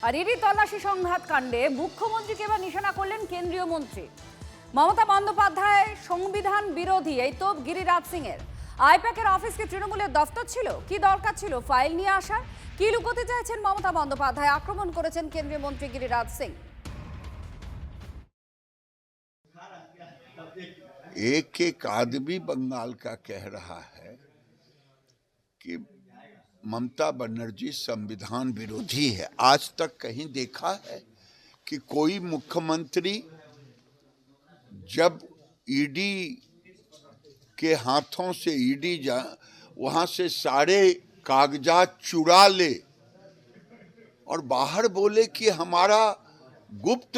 R E D তল্লাশি সংঘাত কাণ্ডে মুখ্যমন্ত্রীকে এবার নিশানা করলেন কেন্দ্রীয় মন্ত্রী মমতা বন্দ্যোপাধ্যায়। সংবিধান বিরোধী এই তোপ গিরিরাজ সিং এর। আইপ্যাকের অফিস কি তৃণমূলের দফতর ছিল? কি দরকার ছিল ফাইল নিয়ে আসার? কি লুকোতে চাইছেন মমতা বন্দ্যোপাধ্যায়? আক্রমণ করেছেন কেন্দ্রীয় মন্ত্রী গিরিরাজ সিং। एक एक आदमी बंगाल का कह रहा है कि ममता बनर्जी संविधान विरोधी है। आज तक कहीं देखा है कि कोई मुख्यमंत्री जब ईडी के हाथों से ईडी वहां से सारे कागजात चुरा ले और बाहर बोले कि हमारा गुप्त,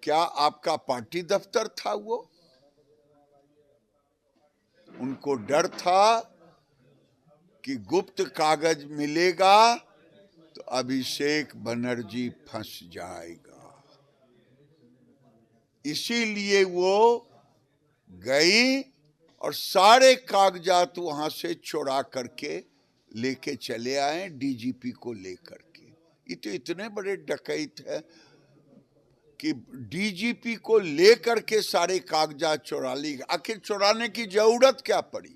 क्या आपका पार्टी दफ्तर था? वो उनको डर था कि गुप्त कागज मिलेगा तो अभिषेक बनर्जी फंस जाएगा, इसीलिए वो गई और सारे कागजात वहां से चुरा करके लेके चले आए डीजीपी को लेकर के। ये तो इतने बड़े डकैत है कि डीजीपी को लेकर के सारे कागजात चुरा ली। आखिर चुराने की जरूरत क्या पड़ी?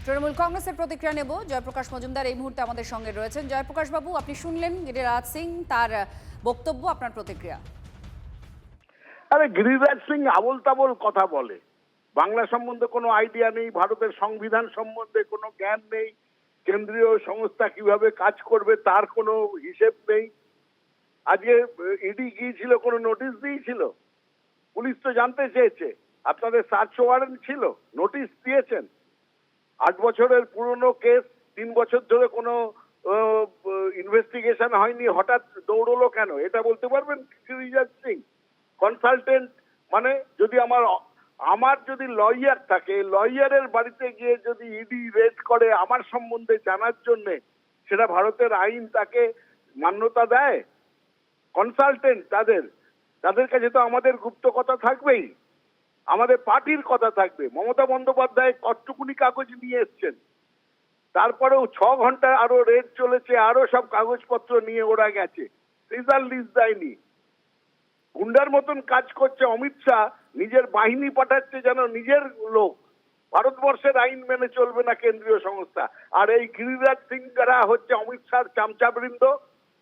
তৃণমূল কংগ্রেসের প্রতিক্রিয়া নেব। জয়প্রকাশ মজুমদার এই মুহূর্তে আমাদের সঙ্গে রয়েছেন। জয়প্রকাশ বাবু, আপনি শুনলেন গিরিরাজ সিং তার বক্তব্য, আপনার প্রতিক্রিয়া। আরে গিরিরাজ সিং আবোল তাবোল কথা বলে, বাংলা সম্বন্ধে কোনো আইডিয়া নেই, ভারতের সংবিধান সম্বন্ধে কোনো জ্ঞান নেই, কেন্দ্রীয় সংস্থা কিভাবে কাজ করবে তার কোনো হিসেব নেই। আজকে ইডি গিয়েছিল, কোনো নোটিশ দিয়েছিল? পুলিশ তো জানতে চেয়েছে। আপনাদের সার্চ ওয়ারেন্ট ছিল, নোটিশ দিয়েছেন। 8 বছরের পুরনো কেস, 3 বছর ধরে কোনো ইনভেস্টিগেশন হয়নি, হঠাৎ দৌড়লো কেন? এটা বলতে পারবেন গিরিরাজ সিং? কনসালটেন্ট মানে যদি আমার যদি লয়ার থাকে, লয়ারের বাড়িতে গিয়ে যদি ইডি রেড করে আমার সম্বন্ধে জানার জন্যে, সেটা ভারতের আইন তাকে মান্যতা দেয়? কনসালটেন্ট তাদের কাছে তো আমাদের গুপ্ত কথা থাকবেই, আমাদের পার্টির কথা থাকবে। মমতা বন্দ্যোপাধ্যায় কতটুকুনি কাগজ নিয়ে এসছেন, তারপরেও 6 ঘন্টা আরো রেড চলেছে, আরো সব কাগজপত্র নিয়ে ওরা গেছে, রেজাল্ট লিস্ট দেয়নি। গুন্ডার মতন কাজ করছে অমিত শাহ, নিজের বাহিনী পাঠাচ্ছে যেন নিজের লোক। ভারতবর্ষের আইন মেনে চলবে না কেন্দ্রীয় সংস্থা। আর এই গিরিরাজ সিংরা হচ্ছে অমিত শাহর চামচাবৃন্দ।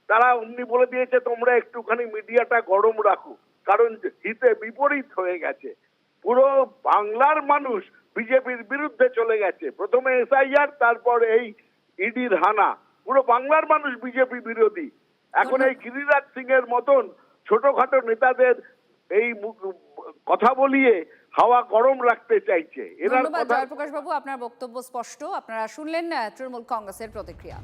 তারা অমনি বলে দিয়েছে তোমরা একটুখানি মিডিয়াটা গরম রাখো, কারণ হিতে বিপরীত হয়ে গেছে। পুরো বাংলার মানুষ বিজেপির বিরুদ্ধে চলে গেছে। প্রথমে এসআইআর, তারপর এই ইডির হানা। পুরো বাংলার মানুষ বিজেপি বিরোধী। এখন এই গিরিরাজ সিং এর মতন ছোটখাটো নেতাদের এই কথা বলিয়ে হাওয়া গরম রাখতে চাইছে। ধন্যবাদ জয়প্রকাশ বাবু, আপনার বক্তব্য স্পষ্ট। আপনারা শুনলেন তৃণমূল কংগ্রেসের প্রতিক্রিয়া।